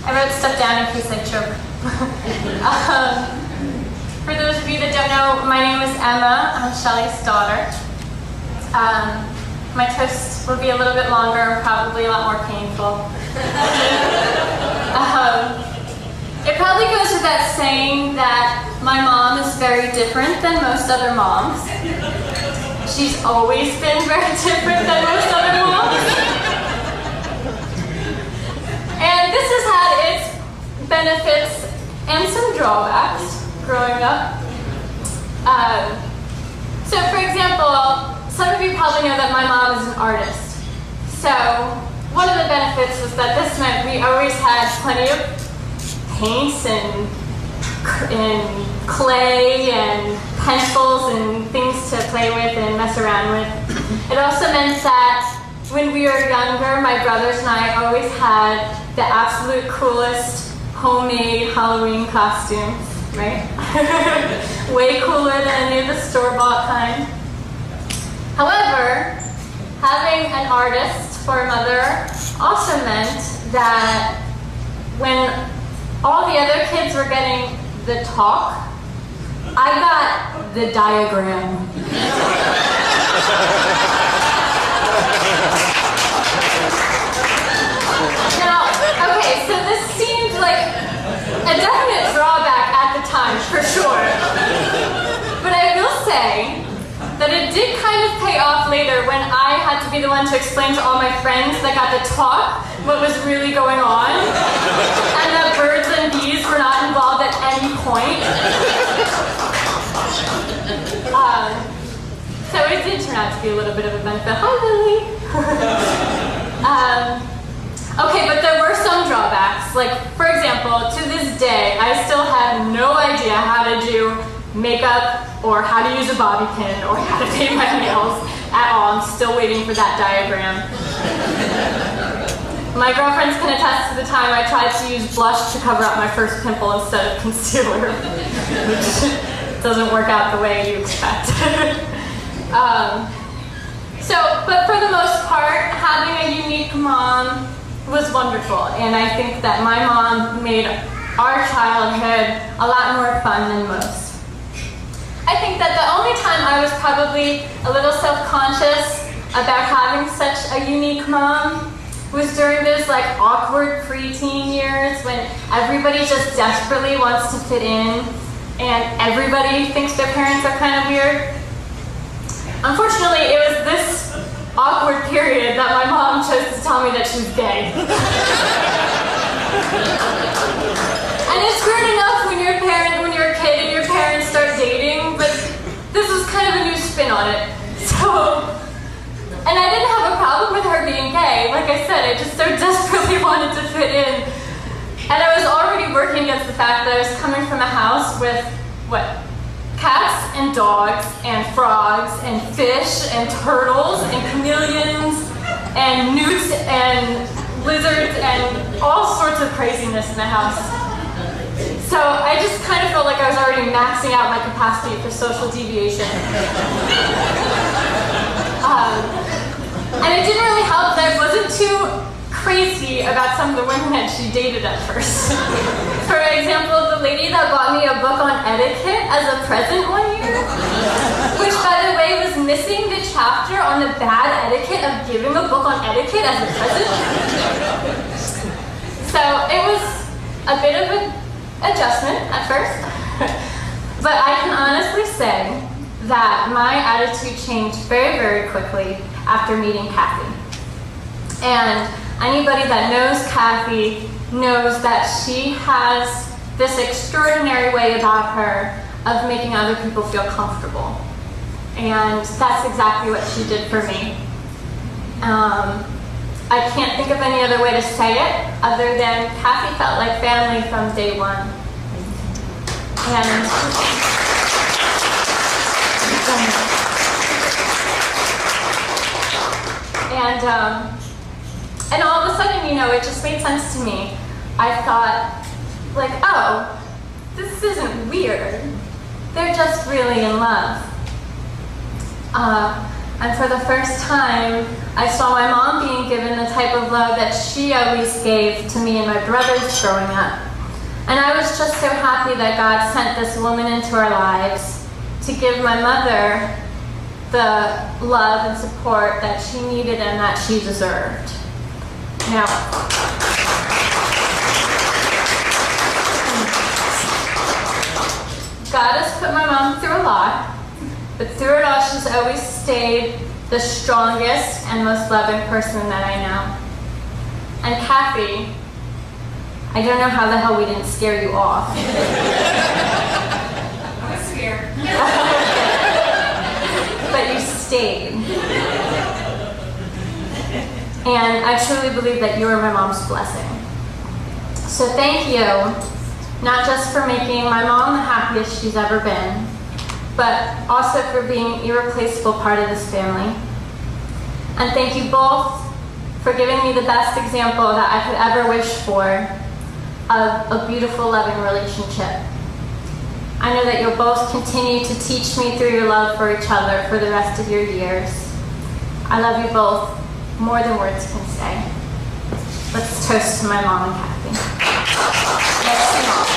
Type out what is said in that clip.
I wrote stuff down in case I choke. For those of you that don't know, my name is Emma. I'm Shelley's daughter. My toast will be a little bit longer and probably a lot more painful. It probably goes with that saying that my mom is very different than most other moms. She's always been very different than most other moms. And this has had its benefits and some drawbacks growing up. So for example, some of you probably know that my mom is an artist. So one of the benefits was that this meant we always had plenty of paints and clay and pencils and things to play with and mess around with. It also meant that when we were younger, my brothers and I always had the absolute coolest homemade Halloween costumes, right? Way cooler than any of the store-bought kind. However, having an artist for a mother also meant that when all the other kids were getting the talk, I got the diagram. Now, okay, so this seemed like a definite drawback at the time, for sure. But I will say that it did kind of pay off later when I had to be the one to explain to all my friends that got to talk what was really going on, and that birds and bees were not involved at any point. So it did turn out to be a little bit of a benefit. Hi, Lily. Okay, but there were some drawbacks. Like, for example, to this day, I still have no idea how to do makeup or how to use a bobby pin or how to paint my nails at all. I'm still waiting for that diagram. My girlfriends can attest to the time I tried to use blush to cover up my first pimple instead of concealer, which doesn't work out the way you expect. But for the most part, having a unique mom was wonderful, and I think that my mom made our childhood a lot more fun than most. I think that the only time I was probably a little self-conscious about having such a unique mom was during those like awkward preteen years when everybody just desperately wants to fit in and everybody thinks their parents are kind of weird. Unfortunately, it was this awkward period that my mom chose to tell me that she was gay. And it's weird enough when you're a kid and your parents start dating, but this was kind of a new spin on it. And I didn't have a problem with her being gay. Like I said, I just so desperately wanted to fit in. And I was already working against the fact that I was coming from a house with, cats and dogs and frogs and fish and turtles and chameleons and newts and lizards and all sorts of craziness in the house. So I just kind of felt like I was already maxing out my capacity for social deviation. And it didn't really help that I wasn't too crazy about some of the women that she dated at first. For example, the lady that bought me a book on etiquette as a present one year, which by the way was missing the chapter on the bad etiquette of giving a book on etiquette as a present. So it was a bit of an adjustment at first, but I can honestly say that my attitude changed very, very quickly after meeting Kathy. And anybody that knows Kathy knows that she has this extraordinary way about her of making other people feel comfortable. And that's exactly what she did for me. I can't think of any other way to say it other than Kathy felt like family from day one. And all of a sudden, it just made sense to me. I thought, like, oh, this isn't weird. They're just really in love. And for the first time, I saw my mom being given the type of love that she always gave to me and my brothers growing up. And I was just so happy that God sent this woman into our lives to give my mother the love and support that she needed and that she deserved. Now, God has put my mom through a lot, but through it all, she's always stayed the strongest and most loving person that I know. And Kathy, I don't know how the hell we didn't scare you off. I was scared. But you stayed. And I truly believe that you are my mom's blessing. So thank you, not just for making my mom the happiest she's ever been, but also for being an irreplaceable part of this family. And thank you both for giving me the best example that I could ever wish for of a beautiful, loving relationship. I know that you'll both continue to teach me through your love for each other for the rest of your years. I love you both more than words can say. Let's toast to my mom and Kathy. Let's sing off.